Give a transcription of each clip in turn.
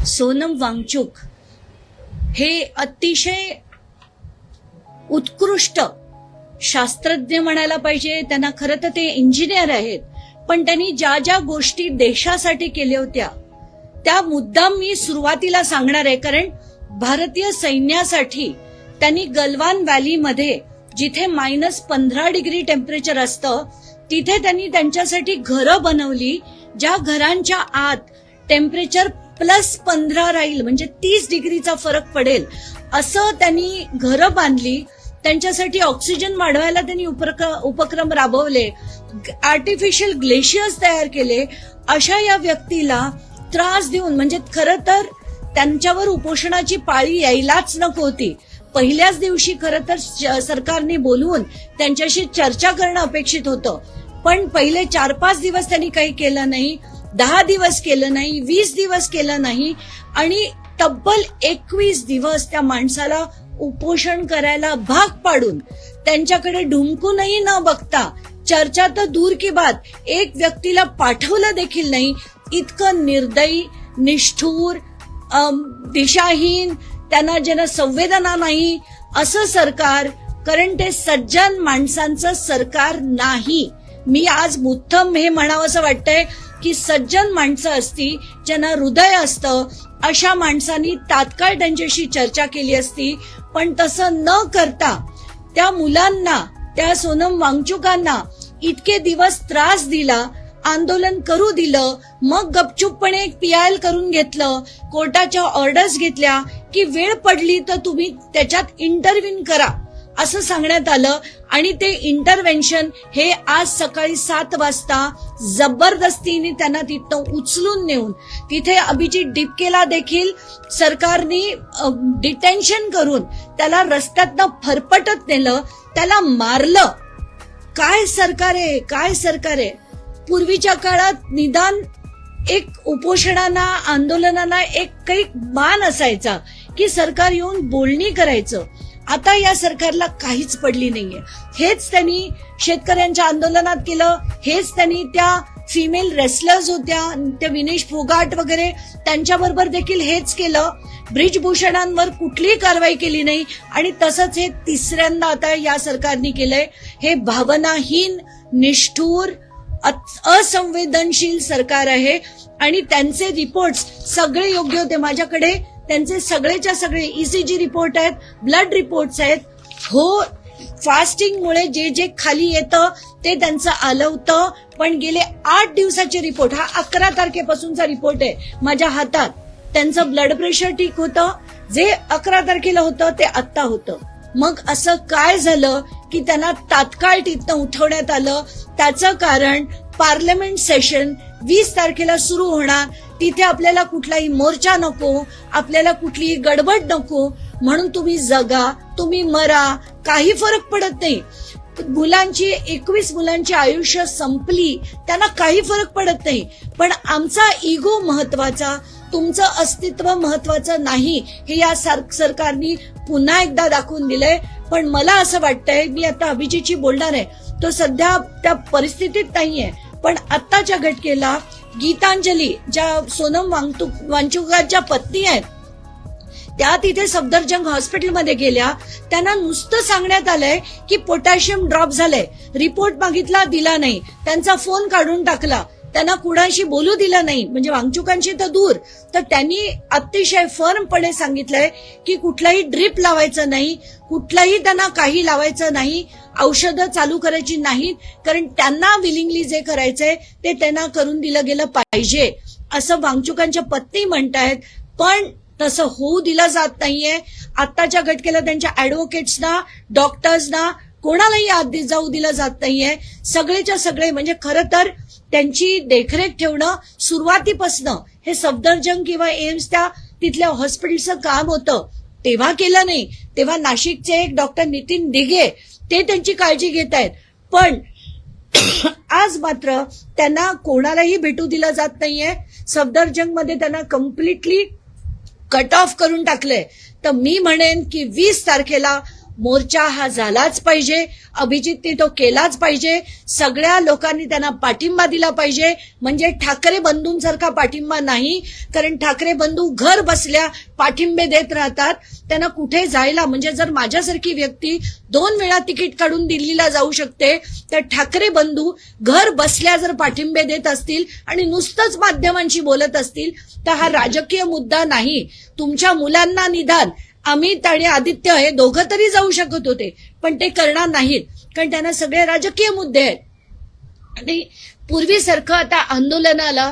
सोनम वांगचुक हे अतिशय उत्कृष्ट शास्त्रज्ञ म्हणायला पाहिजे. त्यांना खरं तर ते इंजिनियर आहेत, पण त्यांनी ज्या ज्या गोष्टी देशासाठी केल्या होत्या त्या मुद्दाम मी सुरुवातीला सांगणार आहे. कारण भारतीय सैन्यासाठी त्यांनी गलवान व्हॅलीमध्ये जिथे -15 टेम्परेचर असतं तिथे त्यांनी त्यांच्यासाठी घरं बनवली, ज्या घरांच्या आत टेम्परेचर +15 राहील, म्हणजे 30 डिग्रीचा फरक पडेल असं त्यांनी घरं बांधली. त्यांच्यासाठी ऑक्सिजन वाढवायला त्यांनी उपक्रम राबवले, आर्टिफिशियल ग्लेशियर्स तयार केले. अशा या व्यक्तीला त्रास देऊन, म्हणजे खरं तर त्यांच्यावर उपोषणाची पाळी यायलाच नको होती. पहिल्याच दिवशी खरं तर सरकारने बोलवून त्यांच्याशी चर्चा करणं अपेक्षित होतं, पण पहिले 4-5 दिवस त्यांनी काही केलं नाही, 10 दिवस केलं नाही, 20 दिवस केलं नाही, आणि तब्बल 21 दिवस त्या माणसाला उपोषण करायला भाग पाडून त्यांच्याकडे ढुंकूनही न बघता, चर्चा तर दूर की बात, एक व्यक्तीला पाठवलं देखील नाही. इतकं निर्दयी, निष्ठूर, दिशाहीन, त्यांना ज्यांना संवेदना नाही असं सरकार, कारण ते सज्जन माणसांचं सरकार नाही. मी आज मुद्दाम हे म्हणावं असं वाटतंय की सज्जन माणसं असती, ज्यांना हृदय असतं, अशा माणसांनी तात्काळ त्यांच्याशी चर्चा केली असती. पण तसं न करता त्या मुलांना, त्या सोनम वांगचुकांना इतके दिवस त्रास दिला, आंदोलन करू दिलं, मग गपचूपपणे PIL करून घेतलं, कोर्टाच्या ऑर्डर्स घेतल्या की वेळ पडली तर तुम्ही त्याच्यात इंटरव्हीन करा असं सांगण्यात आलं. आणि ते इंटरव्हेन्शन हे आज सकाळी 7 वाजता जबरदस्तीने त्यांना तिथं उचलून नेऊन तिथे अभिजित डिपकेला देखील सरकारने डिटेन्शन करून त्याला रस्त्यातनं फरफटत नेलं, त्याला मारलं. काय सरकार आहे, काय सरकार आहे. पूर्वीच्या काळात निदान एक उपोषणांना, आंदोलनांना एक काही मान असायचा की सरकार येऊन बोलणी करायचं. आता या सरकारला काहीच पडली नाहीये. हेच त्यांनी शेतकऱ्यांच्या आंदोलनात केलं, हेच त्यांनी त्या फिमेल रेसलर्स होत्या, त्या विनेश फोगाट वगैरे, त्यांच्याबरोबर देखील हेच केलं. ब्रिजभूषणांवर कुठलीही कारवाई केली नाही, आणि तसंच हे तिसऱ्यांदा आता या सरकारने केलंय. हे भावनाहीन, निष्ठूर, असंवेदनशील सरकार आहे. आणि त्यांचे रिपोर्ट्स सगळे योग्य होते. माझ्याकडे त्यांचे सगळेच्या सगळे ECG रिपोर्ट आहेत, ब्लड रिपोर्ट्स आहेत. हो, फास्टिंगमुळे जे जे खाली येतं ते त्यांचं आलं होतं, पण गेले 8 दिवसाचे रिपोर्ट, हा 11 तारखेपासूनचा रिपोर्ट आहे माझ्या हातात. त्यांचं ब्लड प्रेशर ठीक होतं, जे 11 तारखेला होतं ते आत्ता होतं. मग असं काय झालं की त्यांना तात्काळ तिथनं उठवण्यात आलं? त्याचं कारण पार्लमेंट सेशन 20 तारखेला सुरू होणार, तिथे आपल्याला कुठलाही मोर्चा नको, आपल्याला कुठलीही गडबड नको, म्हणून तुम्ही जगा, तुम्ही मरा, काही फरक पडत नाही. मुलांची 21 मुलांची आयुष्य संपली, त्यांना काही फरक पडत नाही. पण आमचा इगो महत्वाचा, तुमचं अस्तित्व महत्वाचं नाही, हे या सरकारने पुन्हा एकदा दाखवून दिलंय. पण मला असं वाटतंय, मी आता अभिजितशी बोलणार आहे, तो सध्या त्या परिस्थितीत नाहीये, पण आत्ताच्या घटकेला गीतांजली, ज्या सोनम वांगचुकांच्या पत्नी आहेत, त्या तिथे सफदरजंग हॉस्पिटलमध्ये गेल्या. त्यांना नुसतं सांगण्यात आलंय की पोटॅशियम ड्रॉप झालंय, रिपोर्ट मागितला, दिला नाही, त्यांचा फोन काढून टाकला, त्यांना कुणाशी बोलू दिलं नाही, म्हणजे वांगचुकांशी तर दूर. तर त्यांनी अतिशय फर्मपणे सांगितलंय की कुठलाही ड्रिप लावायचं नाही, कुठलाही त्यांना काही लावायचं नाही, औषधं चालू करायची नाहीत, कारण त्यांना विलिंगली जे करायचंय ते त्यांना करून दिलं गेलं पाहिजे, असं वांगचुकांच्या पत्नी म्हणतायत. पण तसं होऊ दिलं जात नाहीये. आत्ताच्या घटकेला त्यांच्या ऍडव्होकेट्सना, डॉक्टर्सना, कोणालाही आत जाऊ दिलं जात नाहीये. सगळेच्या सगळे, म्हणजे खरं तर त्यांची देखरेख ठेवणं सुरुवातीपासनं हे सफदरजंग किंवा एम्स, त्या तिथल्या हॉस्पिटलचं काम होतं. तेव्हा केलं नाही, तेव्हा नाशिकचे एक डॉक्टर नितीन दिघे ते त्यांची काळजी घेत आहेत. पण आज मात्र त्यांना कोणालाही भेटू दिलं जात नाहीये. सफदरजंगमध्ये त्यांना कम्प्लिटली कट ऑफ करून टाकलंय. तर मी म्हणेन की 20 तारखेला मोर्चा हा झालाच पाहिजे, अभिजितने तो केलाच पाहिजे, सगळ्या लोकांनी त्यांना पाठिंबा दिला पाहिजे. म्हणजे ठाकरे बंधूंसारखा पाठिंबा नाही, कारण ठाकरे बंधू घर बसल्या पाठिंबे देत राहतात. त्यांना कुठे जायला, म्हणजे जर माझ्यासारखी व्यक्ती 2 वेळा तिकीट काढून दिल्लीला जाऊ शकते, तर ठाकरे बंधू घर बसल्या जर पाठिंबे देत असतील आणि नुसतंच माध्यमांशी बोलत असतील तर हा राजकीय मुद्दा नाही. तुमच्या मुलांना निदान अमित आणि आदित्य हे दोघं तरी जाऊ शकत होते, पण ते करणार नाहीत, कारण त्यांना सगळे राजकीय मुद्दे आहेत. आणि पूर्वीसारखं आता आंदोलनाला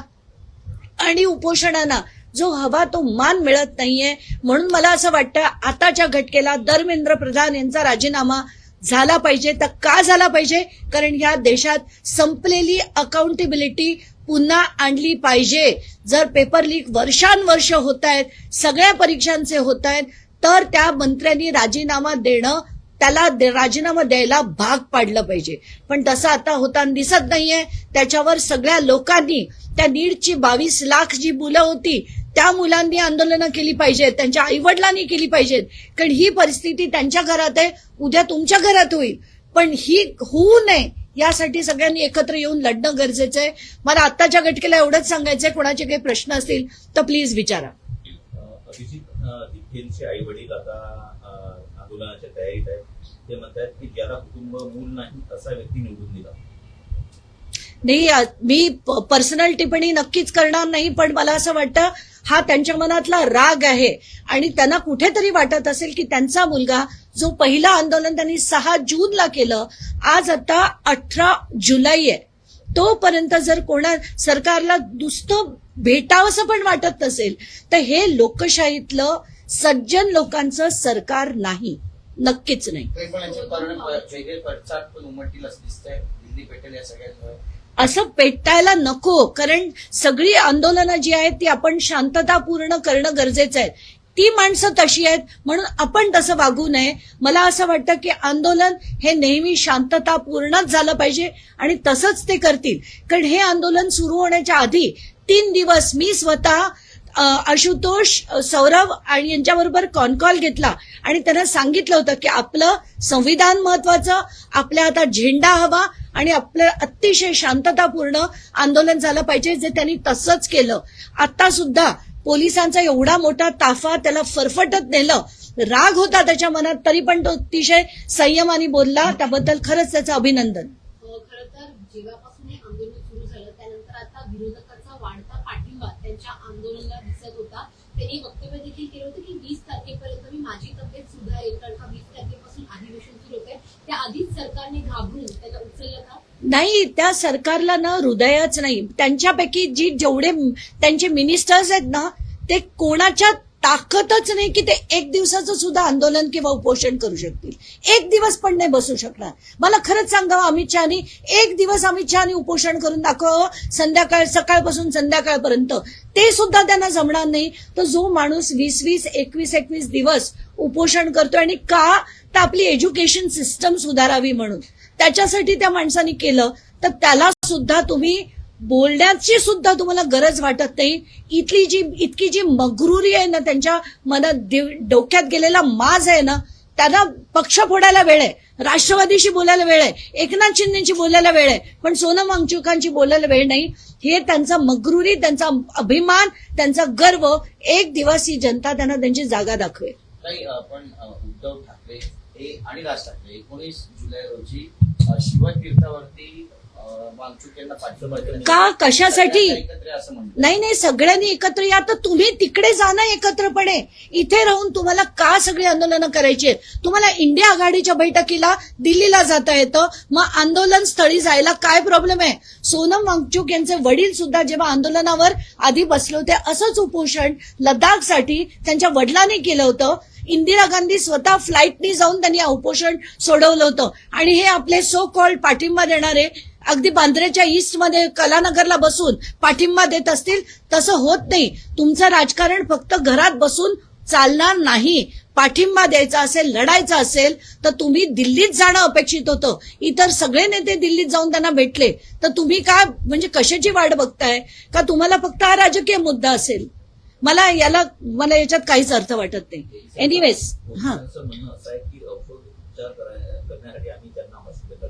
आणि उपोषणाला जो हवा तो मान मिळत नाहीये. म्हणून मला असं वाटतं आताच्या घटकेला धर्मेंद्र प्रधान यांचा राजीनामा झाला पाहिजे. तर का झाला पाहिजे? कारण या देशात संपलेली अकाउंटेबिलिटी पुन्हा आणली पाहिजे. जर पेपर लीक वर्षानुवर्ष होत आहेत, सगळ्या परीक्षांचे होत आहेत, तर त्या मंत्र्यांनी राजीनामा देणं, त्याला राजीनामा द्यायला भाग पाडलं पाहिजे. पण तसं आता होताना दिसत नाहीये. त्याच्यावर सगळ्या लोकांनी, त्या नीटची 22 लाख जी मुलं होती त्या मुलांनी आंदोलनं केली पाहिजेत, त्यांच्या आईवडिलांनी केली पाहिजेत, कारण ही परिस्थिती त्यांच्या घरात आहे, उद्या तुमच्या घरात होईल. पण ही होऊ नये यासाठी सगळ्यांनी एकत्र येऊन लढणं गरजेचं आहे. मला आत्ताच्या घटकेला एवढंच सांगायचंय. कोणाचे काही प्रश्न असतील तर प्लीज विचारा. अभिजित दिखेलचे आई वडील आता आंदोलनाच्या तयारीत आहेत. ते म्हणतात की ज्याला कुटुंब मूल नाही असा व्यक्ती निवडून दिला. नाही, मी पर्सनल टिप्पणी नक्कीच करणार नाही, पण मला असं वाटतं हा त्यांच्या मनातला राग आहे आणि त्यांना कुठेतरी वाटत असेल की त्यांचा मुलगा, जो पहिलं आंदोलन त्यांनी 6 जूनला केलं, आज आता 18 जुलै आहे, तोपर्यंत जर कोणा सरकारला नुसतं भेटावंसं पण वाटत नसेल तर हे लोकशाहीतलं सज्जन लोकांचं सरकार नाही, नक्कीच नाही. असं पेटायला नको, कारण सगळी आंदोलनं जी आहेत ती आपण शांततापूर्ण करणं गरजेचं आहे. ती माणसं तशी आहेत म्हणून आपण तसं वागू नये. मला असं वाटतं की आंदोलन हे नेहमी शांततापूर्णच झालं पाहिजे आणि तसंच ते करतील. कारण हे आंदोलन सुरू होण्याच्या आधी 3 दिवस मी स्वतः आशुतोष, सौरभ आणि यांच्याबरोबर कॉल घेतला आणि त्यांना सांगितलं होतं की आपलं संविधान महत्वाचं, आपल्या हातात झेंडा हवा आणि आपलं अतिशय शांततापूर्ण आंदोलन झालं पाहिजे, जे त्यांनी तसंच केलं. आता सुद्धा पोलिसांचा एवढा मोठा ताफा त्याला फरफटत नेलं, राग होता त्याच्या मनात, तरी पण तो अतिशय संयमाने बोलला. त्याबद्दल खरंच त्याचं अभिनंदन. खरं तर जेव्हापासून हे आंदोलन सुरू झालं त्यानंतर आता विरोधकांचा वाढता पाठिंबा त्यांच्या आंदोलनाला दिसत होता. त्यांनी वक्तव्य देखील केलं होतं की 20 तारखेपर्यंत मी माझी तब्येत सुधारेल, कारण का 20 तारखेपासून अधिवेशन सुरू होतंय. त्या आधीच सरकारने घाबरून त्याला उचललं का? नाही, त्या सरकारला ना हृदयच नाही. त्यांच्यापैकी जेवढे त्यांचे मिनिस्टर्स आहेत ना, ते कोणाच्या ताकदच नाही की ते 1 दिवसाचं सुद्धा आंदोलन किंवा उपोषण करू शकतील. 1 दिवस पण नाही बसू शकणार. मला खरंच सांगावं, अमित शहानी 1 दिवस अमित शहानी उपोषण करून दाखवावं, सकाळपासून संध्याकाळपर्यंत, ते सुद्धा त्यांना जमणार नाही. तर जो माणूस 20-20, 21-21 दिवस उपोषण करतोय, आणि का? तर आपली एज्युकेशन सिस्टम सुधारावी म्हणून, त्याच्यासाठी त्या माणसाने केलं, तर त्याला सुद्धा तुम्ही बोलण्याची सुद्धा तुम्हाला गरज वाटत नाही. इतकी जी मगरुरी आहे ना, त्यांच्या मनात डोक्यात गेलेला माज आहे ना, त्यांना पक्ष फोडायला वेळ आहे, राष्ट्रवादीशी बोलायला वेळ आहे, एकनाथ शिंदेशी बोलायला वेळ आहे, पण सोनम वांगचुकांशी बोलायला वेळ नाही. हे त्यांचा मगरुरी, त्यांचा अभिमान, त्यांचा गर्व, 1 दिवस ही जनता त्यांना त्यांची जागा दाखवेल. पण उद्धव ठाकरे आणि राज ठाकरे 19 जुलै रोजी शिवतीर्थावरती का, कशासाठी? नाही, सगळ्यांनी एकत्र या. तर तुम्ही तिकडे जाणं एकत्रपणे. इथे राहून तुम्हाला का सगळी आंदोलनं करायची आहेत? तुम्हाला इंडिया आघाडीच्या बैठकीला दिल्लीला जाता येतं, मग आंदोलन स्थळी जायला काय प्रॉब्लेम आहे? सोनम वांगचुक यांचे वडील सुद्धा जेव्हा आंदोलनावर आधी बसले होते, असंच उपोषण लडाखसाठी त्यांच्या वडिलांनी केलं होतं. इंदिरा गांधी स्वतः फ्लाईटनी जाऊन त्यांनी उपोषण सोडवलं होतं. आणि हे आपले सो कॉल्ड पाठिंबा देणारे अगदी बांद्रेच्या ईस्टमध्ये कलानगरला बसून पाठिंबा देत असतील. तसं होत नाही. तुमचं राजकारण फक्त घरात बसून चालणार नाही. पाठिंबा द्यायचा असेल, लढायचं असेल तर तुम्ही दिल्लीत जाणं अपेक्षित होतं. इतर सगळे नेते दिल्लीत जाऊन त्यांना भेटले, तर तुम्ही काय म्हणजे कशाची वाट बघताय? का तुम्हाला फक्त हा राजकीय मुद्दा असेल? मला याच्यात काहीच अर्थ वाटत नाही. एनिवेज, म्हणणं असं आहे की करण्यासाठी आम्ही त्यांना हॉस्पिटल.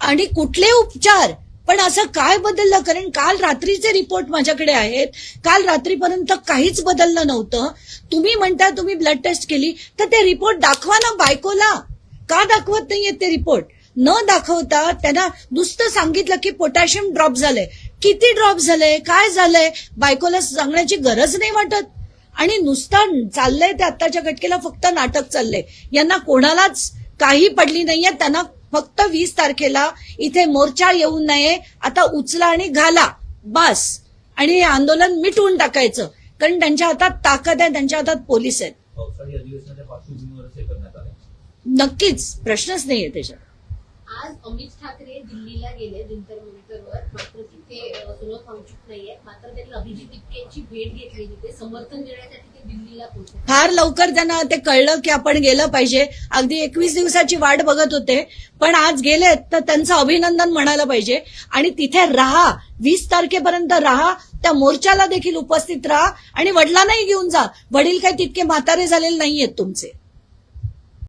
आणि कुठले उपचार? पण असं काय बदललं? कारण काल रात्रीचे रिपोर्ट माझ्याकडे आहेत. काल रात्रीपर्यंत काहीच बदललं नव्हतं. तुम्ही म्हणता तुम्ही ब्लड टेस्ट केली, तर ते रिपोर्ट दाखवा ना बायकोला. का दाखवत नाहीयेत ते रिपोर्ट? न दाखवता त्यांना नुसतं सांगितलं की पोटॅशियम ड्रॉप झालंय. किती ड्रॉप झालंय, काय झालंय, बायकोला सांगण्याची गरज नाही वाटत. आणि नुसतं चाललंय ते आत्ताच्या घटकेला फक्त नाटक चाललंय. यांना कोणालाच काही पडली नाहीये. त्यांना फक्त 20 तारखेला इथे मोर्चा येऊ नये, आता उचला आणि घाला बस, आणि हे आंदोलन मिटवून टाकायचं. कारण त्यांच्या हातात ताकद आहे, त्यांच्या हातात पोलीस आहेत. पावसाळी अधिवेशनाच्या पार्श्वभूमीवरच हे करण्यात आलं. नक्कीच प्रश्नच नाहीये त्याच्यात. आज अमित ठाकरे दिल्लीला गेले जंतर मंतरवर, मात्र तिथे सोनम वांगचूक नाहीये. मात्र त्यांनी अभिजित टिपकेंची भेट घेतली, तिथे समर्थन देण्यासाठी ते दिल्लीला पोहोचले. फार लवकर त्यांना ते कळलं की आपण गेलं पाहिजे. अगदी 21 दिवसाची वाट बघत होते, पण आज गेलेत तर त्यांचं अभिनंदन म्हणायला पाहिजे. आणि तिथे राहा, 20 तारखेपर्यंत राहा, त्या मोर्चाला देखील उपस्थित राहा आणि वडिलांनाही घेऊन जा. वडील काही तितके म्हातारे झालेले नाहीयेत तुमचे.